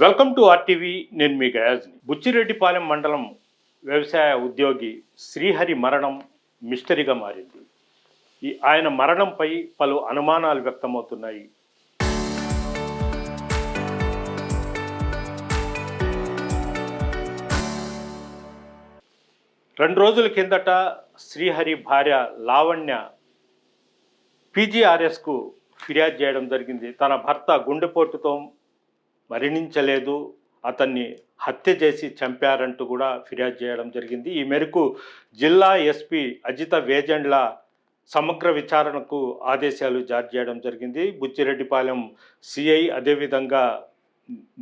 Welcome to RTV. నేను మీ గయాజ్ని. బుచ్చిరెడ్డిపాలెం మండలం వ్యవసాయ ఉద్యోగి శ్రీహరి మరణం మిస్టరీగా మారింది. ఆయన మరణంపై పలు అనుమానాలు వ్యక్తమవుతున్నాయి. రెండు రోజుల కిందట శ్రీహరి భార్య లావణ్య పీజీఆర్ఎస్కు ఫిర్యాదు చేయడం జరిగింది. తన భర్త గుండెపోటుతో మరణించలేదు, అతన్ని హత్య చేసి చంపారంటూ కూడా ఫిర్యాదు చేయడం జరిగింది. ఈ మేరకు జిల్లా ఎస్పీ అజిత వేజండ్ల సమగ్ర విచారణకు ఆదేశాలు జారీ చేయడం జరిగింది. బుచ్చిరెడ్డిపాలెం సిఐ అదేవిధంగా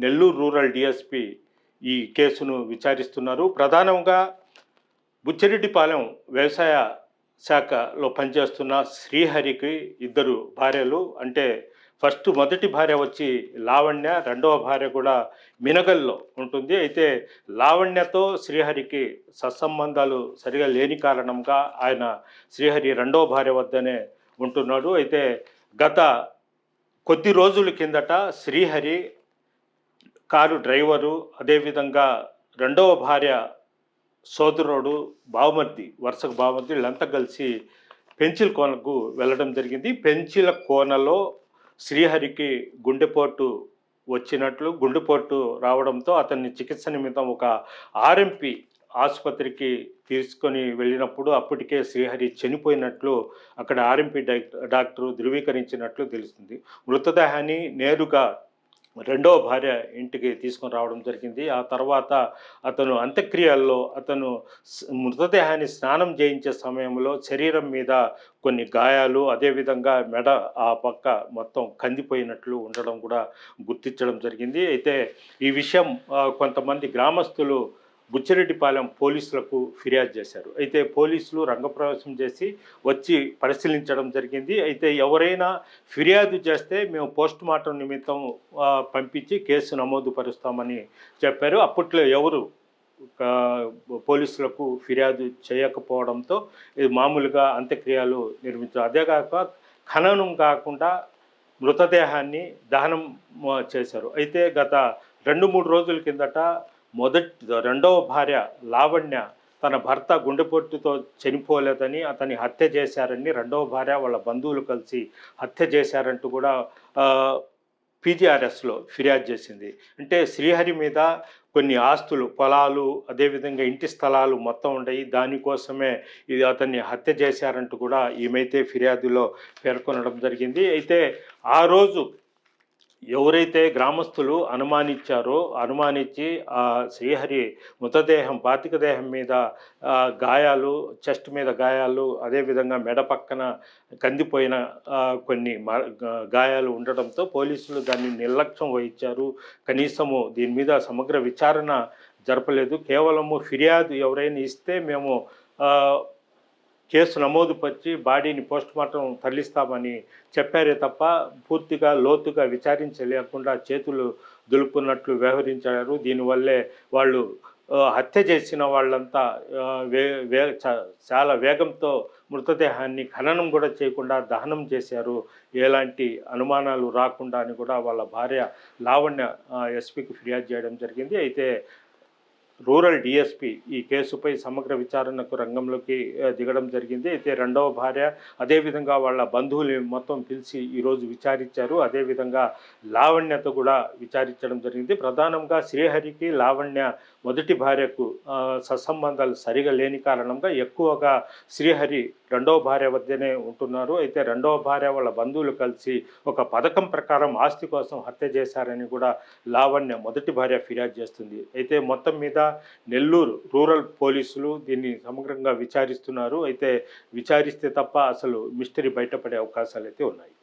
నెల్లూరు రూరల్ డిఎస్పీ ఈ కేసును విచారిస్తున్నారు. ప్రధానంగా బుచ్చిరెడ్డిపాలెం వ్యవసాయ శాఖలో పనిచేస్తున్న శ్రీహరికి ఇద్దరు భార్యలు, అంటే మొదటి భార్య వచ్చి లావణ్య, రెండవ భార్య కూడా మినగల్లో ఉంటుంది. అయితే లావణ్యతో శ్రీహరికి సత్సంబంధాలు సరిగా లేని కారణంగా ఆయన శ్రీహరి రెండవ భార్య వద్దనే ఉంటున్నాడు. అయితే గత కొద్ది రోజుల కిందట శ్రీహరి కారు డ్రైవరు అదేవిధంగా రెండవ భార్య సోదరుడు బావమర్ది, వరుసకు బావమర్ది, వీళ్ళంతా కలిసి పెంచిల్ కోనకు వెళ్ళడం జరిగింది. పెంచిల కోనలో శ్రీహరికి గుండెపోటు రావడంతో అతన్ని చికిత్స నిమిత్తం ఒక ఆర్ఎంపీ ఆసుపత్రికి తీసుకొని వెళ్ళినప్పుడు అప్పటికే శ్రీహరి చనిపోయినట్లు అక్కడ ఆర్ఎంపీ డాక్టర్ ధృవీకరించినట్లు తెలుస్తుంది. మృతదేహాన్ని నేరుగా రెండవ భార్య ఇంటికి తీసుకొని రావడం జరిగింది. ఆ తర్వాత అతను అంత్యక్రియల్లో మృతదేహాన్ని స్నానం చేయించే సమయంలో శరీరం మీద కొన్ని గాయాలు, అదేవిధంగా మెడ ఆ పక్క మొత్తం కందిపోయినట్లు ఉండడం కూడా గుర్తించడం జరిగింది. అయితే ఈ విషయం కొంతమంది గ్రామస్తులు బుచ్చిరెడ్డిపాలెం పోలీసులకు ఫిర్యాదు చేశారు. అయితే పోలీసులు రంగప్రవేశం చేసి వచ్చి పరిశీలించడం జరిగింది. అయితే ఎవరైనా ఫిర్యాదు చేస్తే మేము పోస్ట్ మార్టం నిమిత్తం పంపించి కేసు నమోదు పరుస్తామని చెప్పారు. అప్పట్లో ఎవరు పోలీసులకు ఫిర్యాదు చేయకపోవడంతో ఇది మామూలుగా అంత్యక్రియలు నిర్మించారు. అదేగాక ఖననం కాకుండా మృతదేహాన్ని దహనం చేశారు. అయితే గత 2-3 రోజుల కిందట రెండవ భార్య లావణ్య తన భర్త గుండెపోటుతో చనిపోలేదని, అతన్ని హత్య చేశారని రెండవ భార్య వాళ్ళ బంధువులు కలిసి హత్య చేశారంటూ కూడా పీజీఆర్ఎస్లో ఫిర్యాదు చేసింది. అంటే శ్రీహరి మీద కొన్ని ఆస్తులు, పొలాలు, అదేవిధంగా ఇంటి స్థలాలు మొత్తం ఉన్నాయి, దానికోసమే ఇది అతన్ని హత్య చేశారంటూ కూడా ఈమెయితే ఫిర్యాదులో పేర్కొనడం జరిగింది. అయితే ఆ రోజు ఎవరైతే గ్రామస్తులు అనుమానించి ఆ శ్రీహరి భౌతిక దేహం మీద గాయాలు, చెస్ట్ మీద గాయాలు, అదేవిధంగా మెడ పక్కన కందిపోయిన కొన్ని గాయాలు ఉండడంతో పోలీసులు దాన్ని నిర్లక్ష్యం వహించారు. కనీసము దీని మీద సమగ్ర విచారణ జరపలేదు. కేవలము ఫిర్యాదు ఎవరైనా ఇస్తే మేము కేసు నమోదు పరిచి బాడీని పోస్ట్మార్టం తరలిస్తామని చెప్పారే తప్ప పూర్తిగా లోతుగా విచారించలేకుండా చేతులు దులుపున్నట్లు వ్యవహరించారు. దీనివల్లే వాళ్ళు హత్య చేసిన వాళ్ళంతా చాలా వేగంతో మృతదేహాన్ని ఖననం కూడా చేయకుండా దహనం చేశారు. ఎలాంటి అనుమానాలు రాకుండా అని కూడా వాళ్ళ భార్య లావణ్య ఎస్పీకి ఫిర్యాదు చేయడం జరిగింది. అయితే రూరల్ డిఎస్పీ ఈ కేసుపై సమగ్ర విచారణకు రంగంలోకి దిగడం జరిగింది. అయితే రెండవ భార్య అదేవిధంగా వాళ్ళ బంధువులు మొత్తం పిలిచి ఈరోజు విచారించారు. అదేవిధంగా లావణ్యతో కూడా విచారించడం జరిగింది. ప్రధానంగా శ్రీహరికి లావణ్య మొదటి భార్యకు సత్సంబంధాలు సరిగా లేని కారణంగా ఎక్కువగా శ్రీహరి రెండవ భార్య వద్దనే ఉంటున్నారు. అయితే రెండవ భార్య వాళ్ళ బంధువులు కలిసి ఒక పథకం ప్రకారం ఆస్తి కోసం హత్య చేశారని కూడా లావణ్య మొదటి భార్య ఫిర్యాదు చేస్తుంది. అయితే మొత్తం మీద నెల్లూరు రూరల్ పోలీసులు దీన్ని సమగ్రంగా విచారిస్తున్నారు. అయితే విచారిస్తే తప్ప అసలు మిస్టరీ బయటపడే అవకాశాలు అయితే ఉన్నాయి.